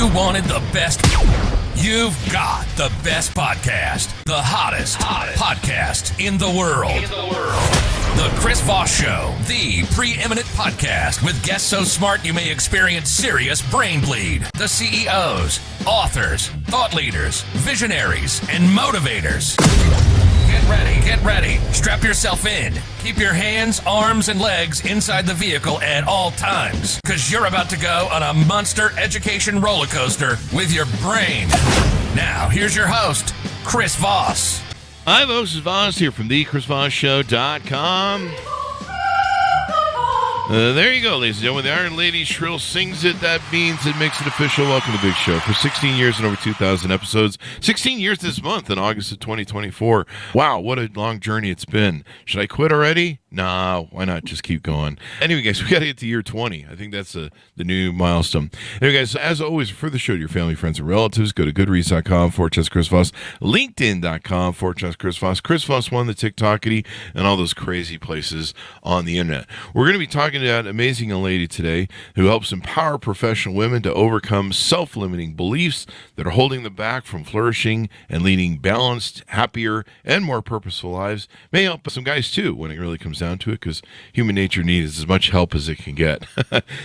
You wanted the best. You've got the best podcast. The hottest podcast in the world. The Chris Voss Show, the preeminent podcast with guests so smart you may experience serious brain bleed. The CEOs, authors, thought leaders, visionaries, and motivators. Get ready. Strap yourself in. Keep your hands, arms, and legs inside the vehicle at all times, because you're about to go on a monster education roller coaster with your brain. Now, here's your host, Chris Voss. Hi, folks. This is Voss here from thechrisvossshow.com. There you go, ladies and gentlemen. The Iron Lady shrill sings it. That means it makes it official. Welcome to the big show. For 16 years and over 2,000 episodes. 16 years this month in August of 2024. Wow, what a long journey it's been. Should I quit already? Nah, why not just keep going? Anyway, guys, we got to get to year 20. I think that's the new milestone. Anyway, guys, as always, for the show to your family, friends, and relatives, go to goodreads.com/Chris Voss, LinkedIn.com/Chris Voss, Chris Voss 1, the TikTokity, and all those crazy places on the internet. We're going to be talking to an amazing young lady today who helps empower professional women to overcome self-limiting beliefs that are holding them back from flourishing and leading balanced, happier, and more purposeful lives. May help some guys, too, when it really comes down to it, because human nature needs as much help as it can get.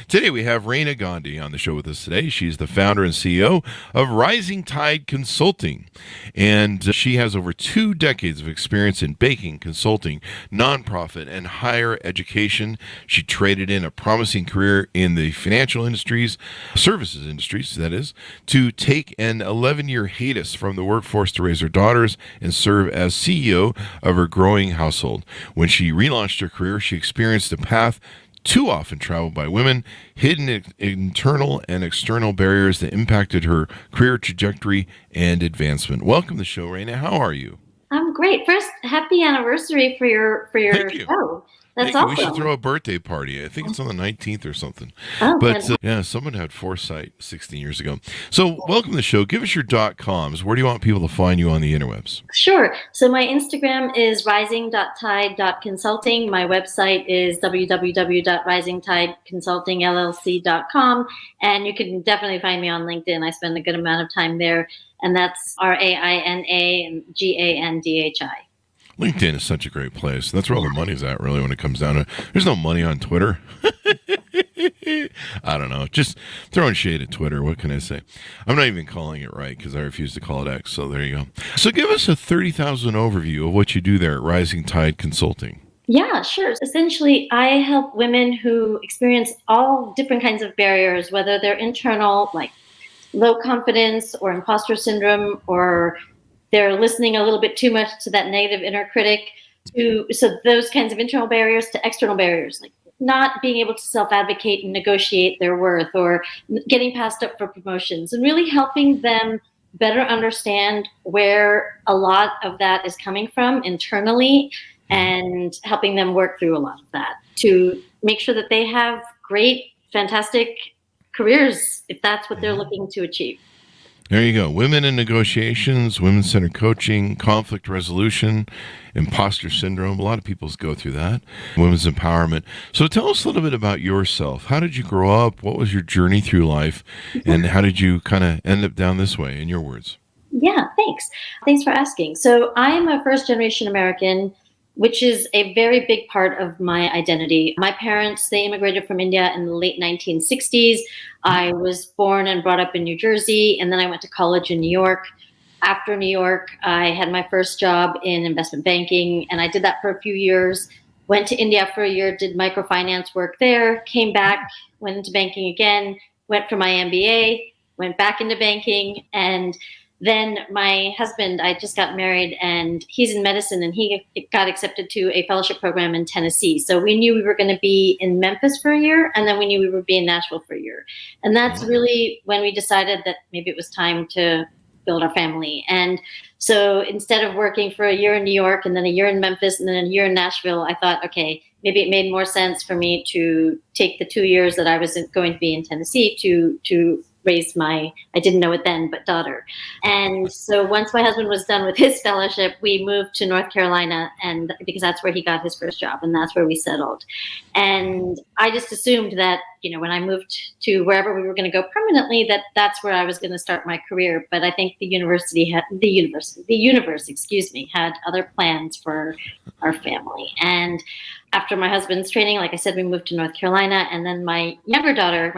Today we have Raina Gandhi on the show with us today. She's the founder and CEO of Rising Tide Consulting, and she has over 2 decades of experience in baking, consulting, nonprofit, and higher education. She traded in a promising career in the financial industries, services industries, that is, to take an 11-year hiatus from the workforce to raise her daughters and serve as CEO of her growing household. When she relaunched her career, she experienced a path too often traveled by women, hidden internal and external barriers that impacted her career trajectory and advancement. Welcome to the show, Raina. How are you? I'm great. First, happy anniversary for your show. That's awesome. We should throw a birthday party. I think it's on the 19th or something. Oh, but someone had foresight 16 years ago. So welcome to the show. Give us your .coms. Where do you want people to find you on the interwebs? Sure. So my Instagram is rising.tide.consulting. My website is www.risingtideconsultingllc.com. And you can definitely find me on LinkedIn. I spend a good amount of time there. And that's Raina and Gandhi. LinkedIn is such a great place. That's where all the money's at, really, when it comes down to it. There's no money on Twitter. I don't know. Just throwing shade at Twitter. What can I say? I'm not even calling it right because I refuse to call it X. So there you go. So give us a 30,000 overview of what you do there at Rising Tide Consulting. Yeah, sure. Essentially, I help women who experience all different kinds of barriers, whether they're internal, like low confidence or imposter syndrome, or they're listening a little bit too much to that negative inner critic, so those kinds of internal barriers to external barriers, like not being able to self-advocate and negotiate their worth, or getting passed up for promotions, and really helping them better understand where a lot of that is coming from internally, and helping them work through a lot of that to make sure that they have great, fantastic careers if that's what they're looking to achieve. There you go. Women in negotiations, women-centered coaching, conflict resolution, imposter syndrome. A lot of people go through that. Women's empowerment. So tell us a little bit about yourself. How did you grow up? What was your journey through life? And how did you kind of end up down this way, in your words? Yeah, thanks. Thanks for asking. So I'm a first-generation American, which is a very big part of my identity. My parents, they immigrated from India in the late 1960s. I was born and brought up in New Jersey, and then I went to college in New York. After New York, I had my first job in investment banking, and I did that for a few years. Went to India for a year, did microfinance work there, came back, went into banking again, went for my MBA, went back into banking, and then my husband, I just got married, and he's in medicine, and he got accepted to a fellowship program in Tennessee. So we knew we were going to be in Memphis for a year, and then we knew we would be in Nashville for a year. And that's really when we decided that maybe it was time to build our family. And so instead of working for a year in New York and then a year in Memphis and then a year in Nashville, I thought, okay, maybe it made more sense for me to take the 2 years that I was going to be in Tennessee to raise I didn't know it then, but daughter. And so once my husband was done with his fellowship, we moved to North Carolina, and because that's where he got his first job and that's where we settled. And I just assumed that, when I moved to wherever we were going to go permanently, that's where I was going to start my career. But I think the universe, had other plans for our family. And after my husband's training, like I said, we moved to North Carolina, and then my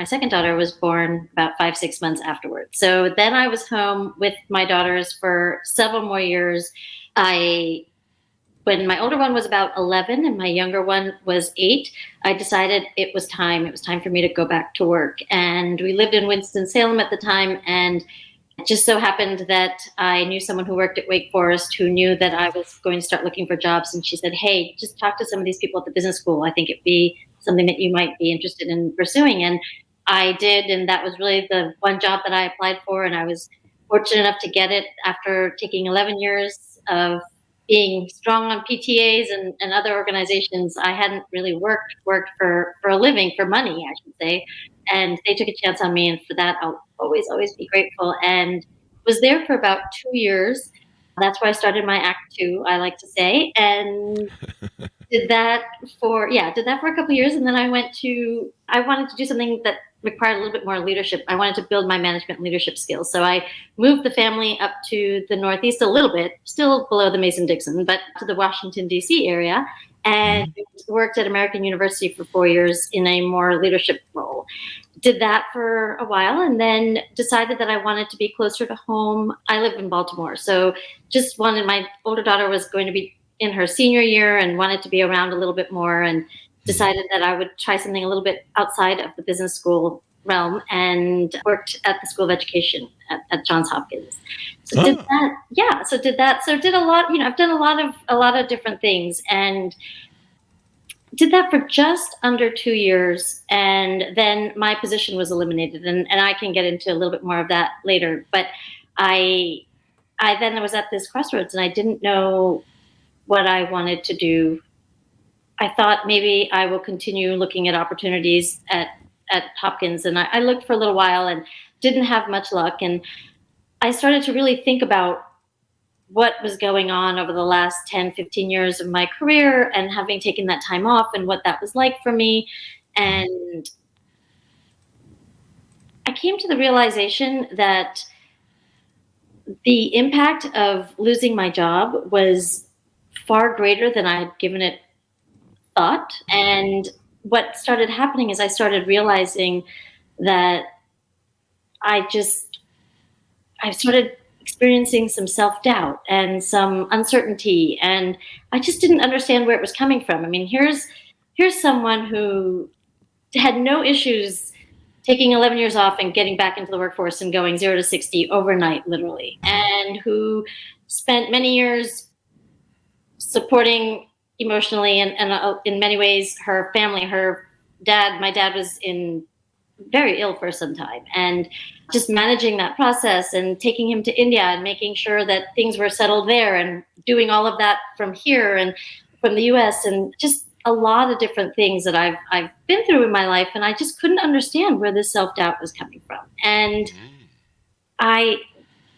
second daughter was born about 5-6 months afterwards. So then I was home with my daughters for several more years. When my older one was about 11 and my younger one was 8, I decided it was time. It was time for me to go back to work. And we lived in Winston-Salem at the time, and it just so happened that I knew someone who worked at Wake Forest who knew that I was going to start looking for jobs. And she said, hey, just talk to some of these people at the business school. I think it'd be something that you might be interested in pursuing. And I did. And that was really the one job that I applied for. And I was fortunate enough to get it after taking 11 years of being strong on PTAs and other organizations. I hadn't really worked for a living, for money, I should say. And they took a chance on me. And for that, I'll always be grateful. And was there for about 2 years. That's where I started my Act 2, I like to say. And did that for a couple of years. And then I wanted to do something that required a little bit more leadership. I wanted to build my management leadership skills. So I moved the family up to the Northeast a little bit, still below the Mason-Dixon, but to the Washington, D.C. area, and worked at American University for 4 years in a more leadership role. Did that for a while, and then decided that I wanted to be closer to home. I live in Baltimore, so my older daughter was going to be in her senior year and wanted to be around a little bit more, and decided that I would try something a little bit outside of the business school realm, and worked at the School of Education at Johns Hopkins. So did that. So did a lot, I've done a lot of different things, and did that for just under 2 years. And then my position was eliminated, and I can get into a little bit more of that later. But I then was at this crossroads, and I didn't know what I wanted to do. I thought maybe I will continue looking at opportunities at Hopkins. And I looked for a little while and didn't have much luck. And I started to really think about what was going on over the last 10, 15 years of my career, and having taken that time off and what that was like for me. And I came to the realization that the impact of losing my job was far greater than I had given it thought. And what started happening is I started realizing that I started experiencing some self-doubt and some uncertainty, and I just didn't understand where it was coming from. I mean, here's someone who had no issues taking 11 years off and getting back into the workforce and going 0 to 60 overnight, literally, and who spent many years supporting emotionally and in many ways her family. My dad was very ill for some time, and just managing that process and taking him to India and making sure that things were settled there, and doing all of that from here and from the US, and just a lot of different things that I've been through in my life. And I just couldn't understand where this self-doubt was coming from. And I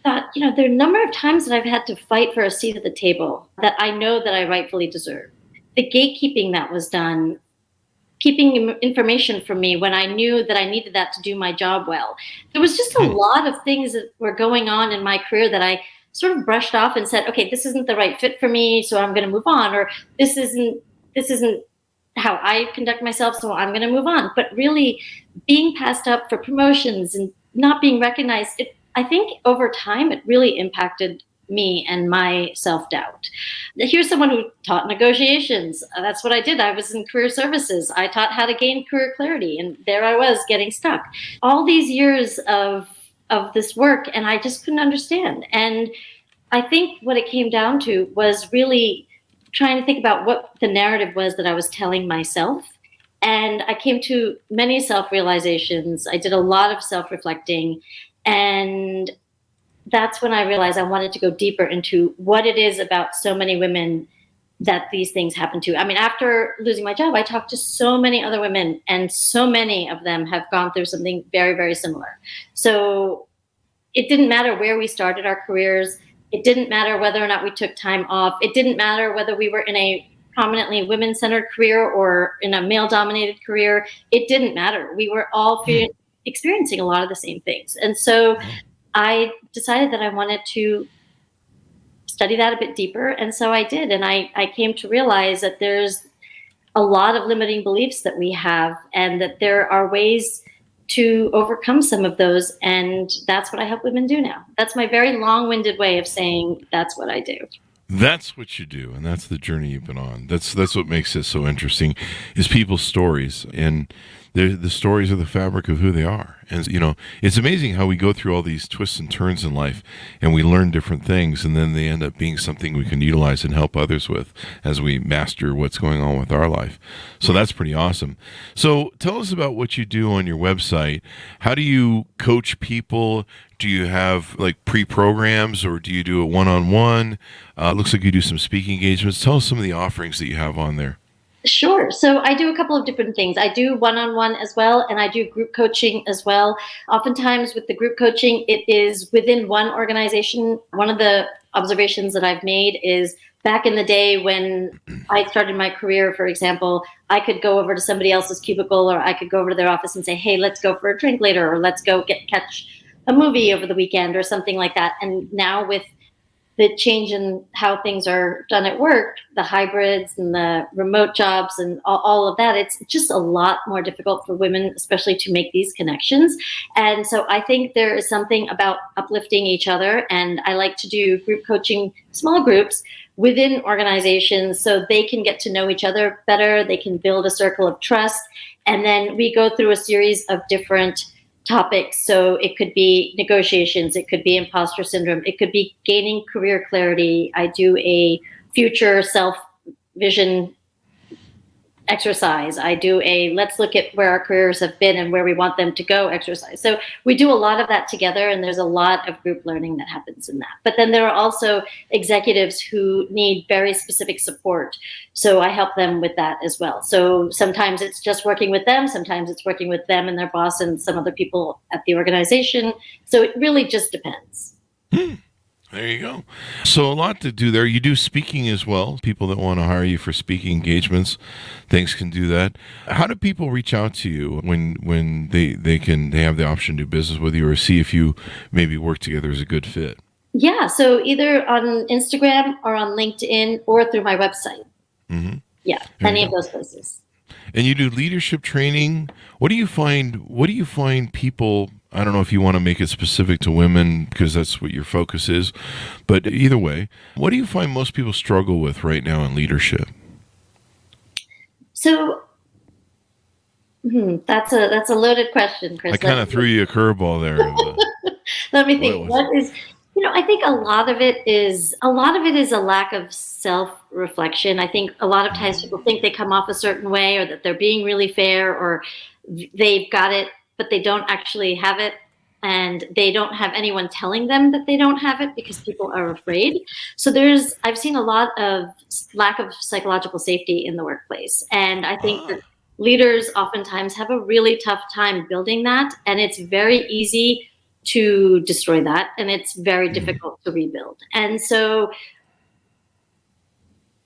thought, there are a number of times that I've had to fight for a seat at the table that I know that I rightfully deserve. The gatekeeping that was done, keeping information from me when I knew that I needed that to do my job well. There was just a lot of things that were going on in my career that I sort of brushed off and said, okay, this isn't the right fit for me, so I'm going to move on, or this isn't how I conduct myself, so I'm going to move on. But really being passed up for promotions and not being recognized, I think over time, it really impacted me and my self-doubt. Here's someone who taught negotiations. That's what I did. I was in career services. I taught how to gain career clarity, and there I was getting stuck. All these years of this work, and I just couldn't understand. And I think what it came down to was really trying to think about what the narrative was that I was telling myself. And I came to many self-realizations. I did a lot of self-reflecting, and that's when I realized I wanted to go deeper into what it is about so many women that these things happen to. I mean, after losing my job, I talked to so many other women, and so many of them have gone through something very, very similar. So it didn't matter where we started our careers. It didn't matter whether or not we took time off. It didn't matter whether we were in a prominently women-centered career or in a male-dominated career. It didn't matter. We were all experiencing a lot of the same things. And so I decided that I wanted to study that a bit deeper. And so I did. And I came to realize that there's a lot of limiting beliefs that we have, and that there are ways to overcome some of those. And that's what I help women do now. That's my very long-winded way of saying that's what I do. That's what you do, and that's the journey you've been on. That's what makes it so interesting, is people's stories, and the stories are the fabric of who they are. And it's amazing how we go through all these twists and turns in life, and we learn different things, and then they end up being something we can utilize and help others with as we master what's going on with our life. So that's pretty awesome. So tell us about what you do on your website. How do you coach people? Do you have like pre-programs, or do you do it one-on-one? It looks like you do some speaking engagements. Tell us some of the offerings that you have on there. Sure. So I do a couple of different things. I do one-on-one as well, and I do group coaching as well. Oftentimes with the group coaching, it is within one organization. One of the observations that I've made is back in the day when I started my career, for example, I could go over to somebody else's cubicle, or I could go over to their office and say, hey, let's go for a drink later, or let's go catch a movie over the weekend or something like that. And now with the change in how things are done at work, the hybrids and the remote jobs and all of that, it's just a lot more difficult for women, especially to make these connections. And so I think there is something about uplifting each other. And I like to do group coaching, small groups within organizations, so they can get to know each other better. They can build a circle of trust. And then we go through a series of different topics. So it could be negotiations, it could be imposter syndrome, it could be gaining career clarity. I do a future self vision exercise. I do a let's look at where our careers have been and where we want them to go exercise. So we do a lot of that together, and there's a lot of group learning that happens in that. But then there are also executives who need very specific support. So I help them with that as well. So sometimes it's just working with them. Sometimes it's working with them and their boss and some other people at the organization. So it really just depends. There you go. So a lot to do there. You do speaking as well. People that want to hire you for speaking engagements, things can do that. How do people reach out to you when they have the option to do business with you, or see if you maybe work together as a good fit? Yeah. So either on Instagram or on LinkedIn or through my website. Mm-hmm. Yeah. Any of those places. And you do leadership training. What do you find people, I don't know if you want to make it specific to women because that's what your focus is, but either way, what do you find most people struggle with right now in leadership? So that's a loaded question, Chris. I kind of threw you a curveball there. Let me think. I think a lot of it is a lack of self-reflection. I think a lot of times people think they come off a certain way, or that they're being really fair, or they've got it, but they don't actually have it. And they don't have anyone telling them that they don't have it because people are afraid. So I've seen a lot of lack of psychological safety in the workplace. And I think that leaders oftentimes have a really tough time building that. And it's very easy to destroy that, and it's very difficult to rebuild. And so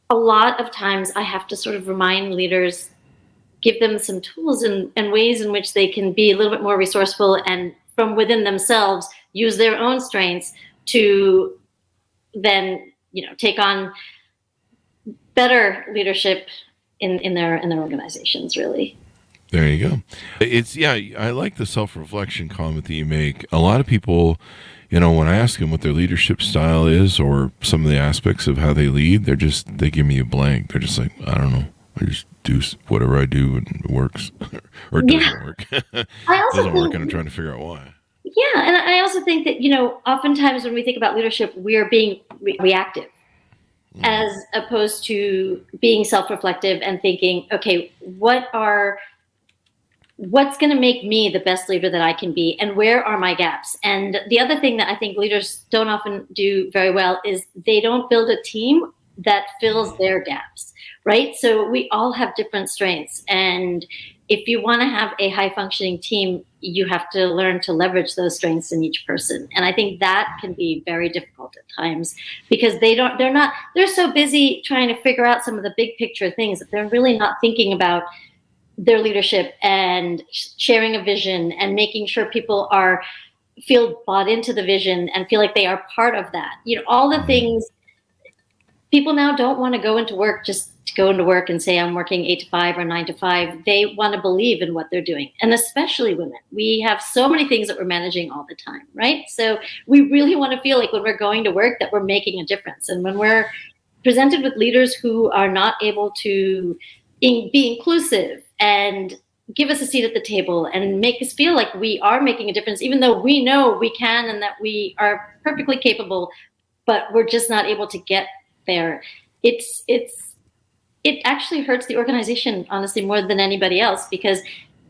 a lot of times I have to sort of remind leaders, give them some tools and ways in which they can be a little bit more resourceful, and from within themselves use their own strengths to then take on better leadership in their organizations, really. There you go. I like the self-reflection comment that you make. A lot of people, when I ask them what their leadership style is, or some of the aspects of how they lead, they give me a blank. They're just like, I don't know. I just do whatever I do and it works, or it doesn't work. It doesn't work, and I'm trying to figure out why. Yeah, and I also think that, oftentimes when we think about leadership, we are being reactive, as opposed to being self-reflective and thinking, okay, what's going to make me the best leader that I can be, and where are my gaps? And the other thing that I think leaders don't often do very well is they don't build a team that fills their gaps, right? So we all have different strengths. And if you want to have a high functioning team, you have to learn to leverage those strengths in each person. And I think that can be very difficult at times because they're so busy trying to figure out some of the big picture things that they're really not thinking about their leadership and sharing a vision and making sure people feel bought into the vision and feel like they are part of that. All the things. People now don't want to go into work just to go into work and say I'm working 8 to 5 or 9 to 5. They want to believe in what they're doing. And especially women. We have so many things that we're managing all the time, right? So we really want to feel like when we're going to work that we're making a difference. And when we're presented with leaders who are not able to be inclusive and give us a seat at the table and make us feel like we are making a difference, even though we know we can and that we are perfectly capable, but we're just not able to get there. It actually hurts the organization, honestly, more than anybody else, because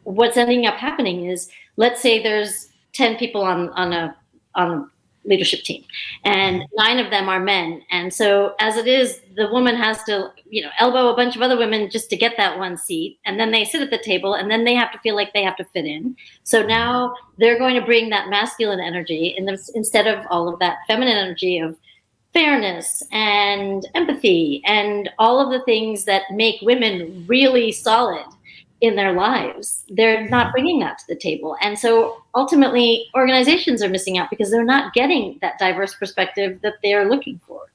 what's ending up happening is, let's say there's 10 people on a leadership team and 9 of them are men. And so as it is, the woman has to, elbow a bunch of other women just to get that one seat. And then they sit at the table and then they have to feel like they have to fit in. So now they're going to bring that masculine energy instead of all of that feminine energy of fairness and empathy and all of the things that make women really solid in their lives. They're not bringing that to the table. And so ultimately organizations are missing out because they're not getting that diverse perspective that they're looking for.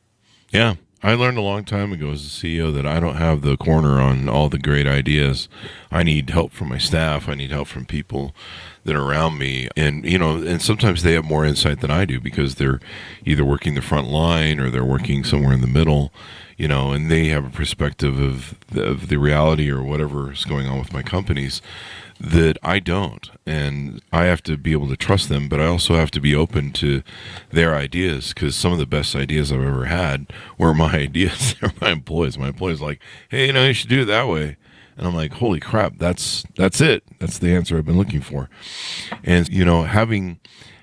Yeah. I learned a long time ago as a CEO that I don't have the corner on all the great ideas. I need help from my staff. I need help from people that are around me. And, and sometimes they have more insight than I do because they're either working the front line or they're working somewhere in the middle, and they have a perspective of the reality or whatever is going on with my companies that I don't. And I have to be able to trust them, but I also have to be open to their ideas, because some of the best ideas I've ever had were my ideas. They're my employees. My employees are like, hey, you should do it that way. And I'm like, holy crap, that's it. That's the answer I've been looking for. And,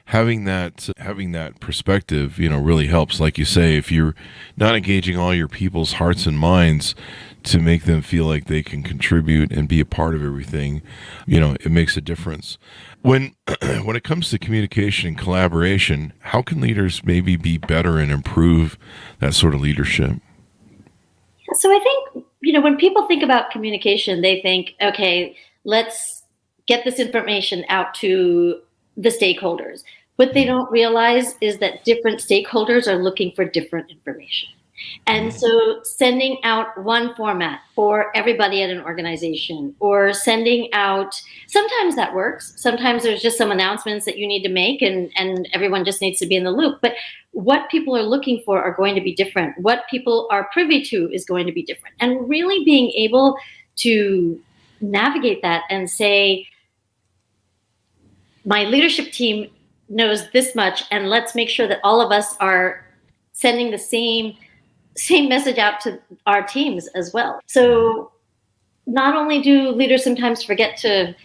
having that perspective, really helps. Like you say, if you're not engaging all your people's hearts and minds to make them feel like they can contribute and be a part of everything, it makes a difference. When it comes to communication and collaboration, how can leaders maybe be better and improve that sort of leadership? So I think, when people think about communication, they think, okay, let's get this information out to the stakeholders. What they don't realize is that different stakeholders are looking for different information. And so sending out one format for everybody at an organization, or sending out, sometimes that works. Sometimes there's just some announcements that you need to make and everyone just needs to be in the loop. But what people are looking for are going to be different. What people are privy to is going to be different. And really being able to navigate that and say, my leadership team knows this much, and let's make sure that all of us are sending the same message out to our teams as well. So not only do leaders sometimes forget to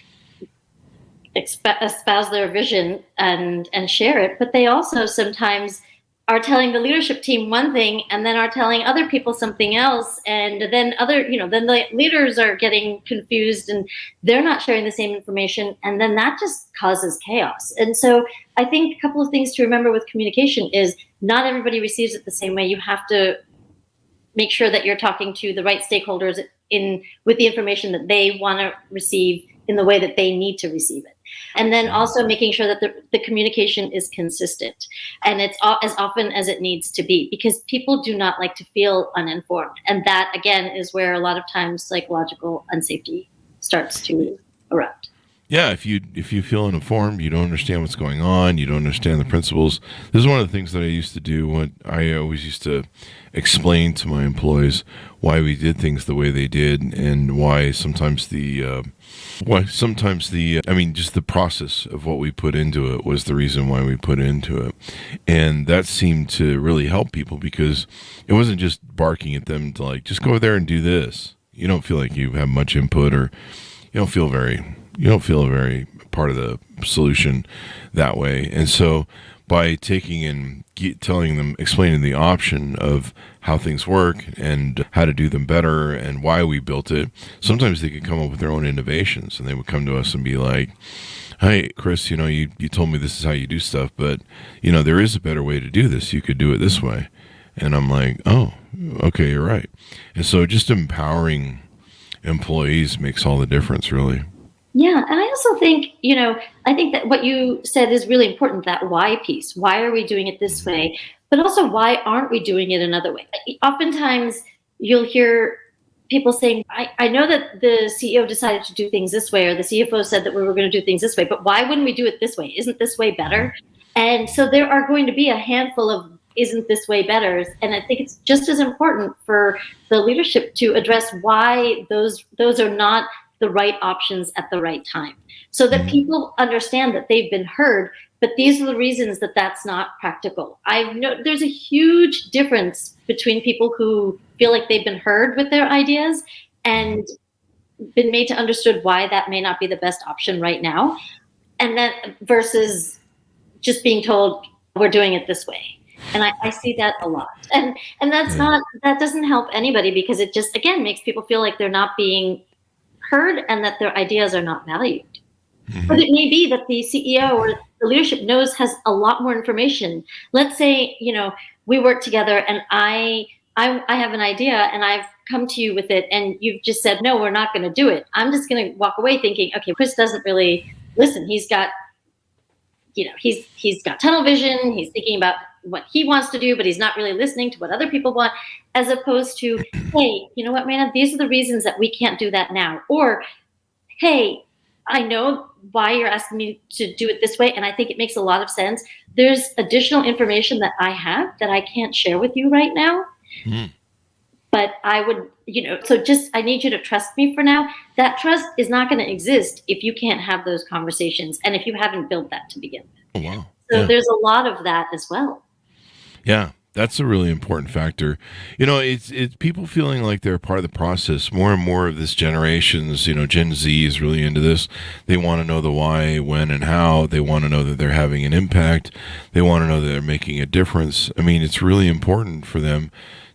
espouse their vision and share it, but they also sometimes are telling the leadership team one thing and then are telling other people something else. And then then the leaders are getting confused and they're not sharing the same information. And then that just causes chaos. And so I think a couple of things to remember with communication is not everybody receives it the same way. You have to make sure that you're talking to the right stakeholders with the information that they want to receive in the way that they need to receive it. And then also making sure that the communication is consistent and it's as often as it needs to be, because people do not like to feel uninformed. And that, again, is where a lot of times psychological unsafety starts to erupt. Yeah, if you feel uninformed, you don't understand what's going on, you don't understand the principles. This is one of the things that I used to do when I always used to explain to my employees why we did things the way they did, and why sometimes just the process of what we put into it was the reason why we put into it. And that seemed to really help people, because it wasn't just barking at them to just go there and do this. You don't feel like you have much input, or you don't feel very part of the solution that way. And so by taking and telling them, explaining the option of how things work and how to do them better and why we built it, sometimes they could come up with their own innovations, and they would come to us and be like, hey, Chris, you told me this is how you do stuff, but, there is a better way to do this. You could do it this way. And I'm like, oh, okay, you're right. And so just empowering employees makes all the difference, really. Yeah. And I also think, I think that what you said is really important, that why piece. Why are we doing it this way? But also, why aren't we doing it another way? Oftentimes, you'll hear people saying, I know that the CEO decided to do things this way, or the CFO said that we were going to do things this way, but why wouldn't we do it this way? Isn't this way better? And so there are going to be a handful of isn't this way better? And I think it's just as important for the leadership to address why those are not the right options at the right time, so that people understand that they've been heard, but these are the reasons that that's not practical. There's a huge difference between people who feel like they've been heard with their ideas and been made to understood why that may not be the best option right now, and that versus just being told we're doing it this way. And I see that a lot. And that doesn't help anybody, because it just, again, makes people feel like they're not being heard and that their ideas are not valued. But it may be that the CEO or the leadership has a lot more information. Let's say, we work together and I have an idea and I've come to you with it and you've just said, no, we're not going to do it. I'm just going to walk away thinking, okay, Chris doesn't really listen. He's got, he's got tunnel vision. He's thinking about what he wants to do, but he's not really listening to what other people want, as opposed to, hey, you know what, Raina, these are the reasons that we can't do that now. Or, hey, I know why you're asking me to do it this way, and I think it makes a lot of sense. There's additional information that I have that I can't share with you right now. But I would, I need you to trust me for now. That trust is not going to exist if you can't have those conversations and if you haven't built that to begin with. Oh, wow. So there's a lot of that as well. Yeah, that's a really important factor. It's people feeling like they're part of the process. More and more of this generation's, Gen Z is really into this. They want to know the why, when, and how. They want to know that they're having an impact. They want to know that they're making a difference. I mean, it's really important for them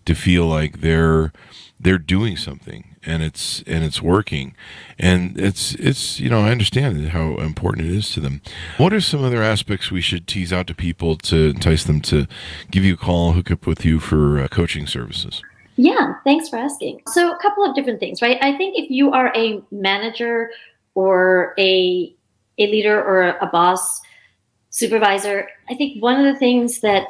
to feel like they're doing something and it's working, and it's I understand how important it is to them. What are some other aspects we should tease out to people to entice them to give you a call, hook up with you for coaching services? Yeah, thanks for asking. So a couple of different things, right? I think if you are a manager or a leader or a boss, supervisor, I think one of the things that,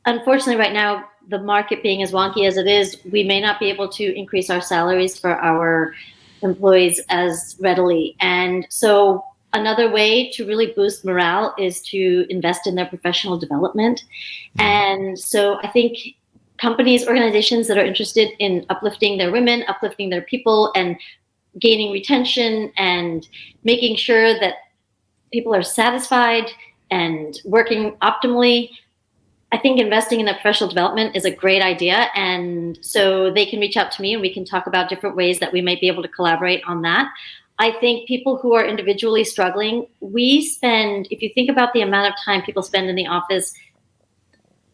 unfortunately, right now, the market being as wonky as it is, we may not be able to increase our salaries for our employees as readily. And so another way to really boost morale is to invest in their professional development. And so I think companies, organizations that are interested in uplifting their women, uplifting their people, and gaining retention and making sure that people are satisfied and working optimally, I think investing in their professional development is a great idea. And so they can reach out to me and we can talk about different ways that we might be able to collaborate on that. I think people who are individually struggling, if you think about the amount of time people spend in the office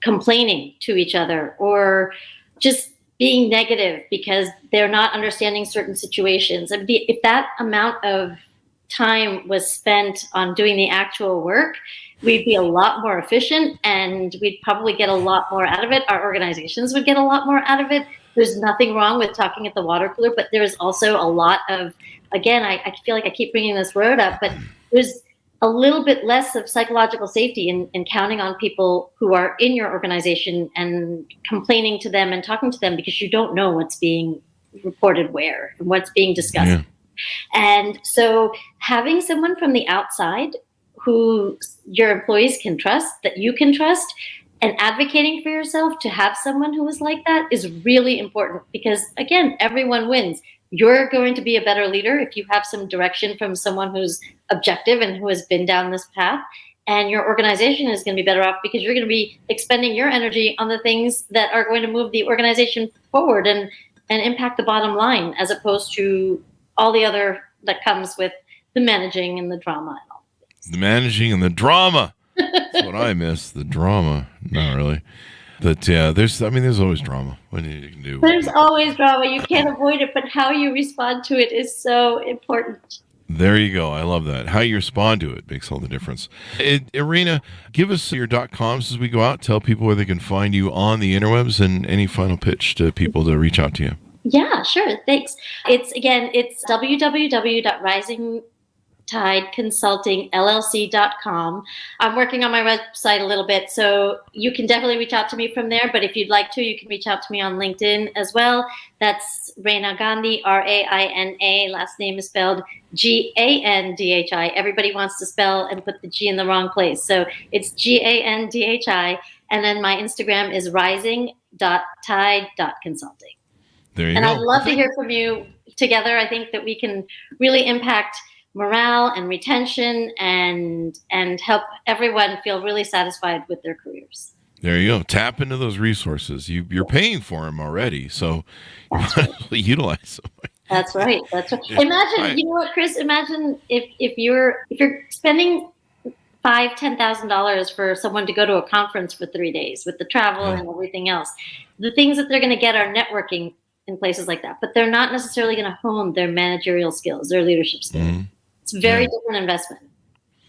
complaining to each other or just being negative because they're not understanding certain situations. If that amount of time was spent on doing the actual work, we'd be a lot more efficient and we'd probably get a lot more out of it. Our organizations would get a lot more out of it. There's nothing wrong with talking at the water cooler, but there's also a lot of, again, I feel like I keep bringing this word up, but there's a little bit less of psychological safety in counting on people who are in your organization and complaining to them and talking to them because you don't know what's being reported where and what's being discussed. Yeah. And so having someone from the outside who your employees can trust, that you can trust, and advocating for yourself to have someone who is like that is really important because, again, everyone wins. You're going to be a better leader if you have some direction from someone who's objective and who has been down this path. And your organization is going to be better off because you're going to be expending your energy on the things that are going to move the organization forward and impact the bottom line, as opposed to all the other that comes with the managing and the drama and all. The managing and the drama. That's what I miss, the drama. Not really. But yeah, there's always drama. What you can do? There's always drama. You can't avoid it, but how you respond to it is so important. There you go. I love that. How you respond to it makes all the difference. Raina, give us your .coms as we go out. Tell people where they can find you on the interwebs, and any final pitch to people to reach out to you. Yeah, sure. Thanks. It's www.risingtideconsultingllc.com. I'm working on my website a little bit, so you can definitely reach out to me from there. But if you'd like to, you can reach out to me on LinkedIn as well. That's Raina Gandhi, Raina. Last name is spelled Gandhi. Everybody wants to spell and put the G in the wrong place. So it's Gandhi. And then my Instagram is rising.tide.consulting. There you and go. I'd love to hear from you. Together, I think that we can really impact morale and retention and help everyone feel really satisfied with their careers. There you go. Tap into those resources. You're paying for them already, so you might as well utilize them. That's right. Imagine, you know what, Chris? Imagine if you're spending $5,000-$10,000 for someone to go to a conference for 3 days with the travel and everything else. The things that they're going to get are networking in places like that, but they're not necessarily going to hone their managerial skills, their leadership skills. Mm-hmm. It's very different investment.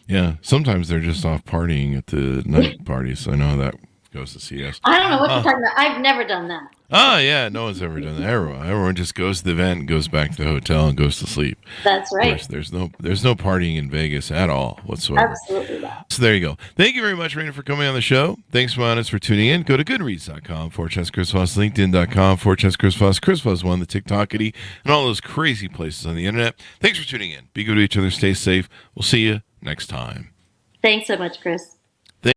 Yeah, sometimes they're just off partying at the night parties. I know how that goes to CS. I don't know what you're talking about. I've never done that. Oh, yeah, no one's ever done that. Everyone just goes to the event and goes back to the hotel and goes to sleep. That's right. Of course, there's no partying in Vegas at all whatsoever. Absolutely not. So there you go. Thank you very much, Raina, for coming on the show. Thanks, Monis, for tuning in. Go to goodreads.com/Chris Voss, LinkedIn.com/Chris Voss, Chris Voss One, the TikTokity, and all those crazy places on the internet. Thanks for tuning in. Be good to each other. Stay safe. We'll see you next time. Thanks so much, Chris.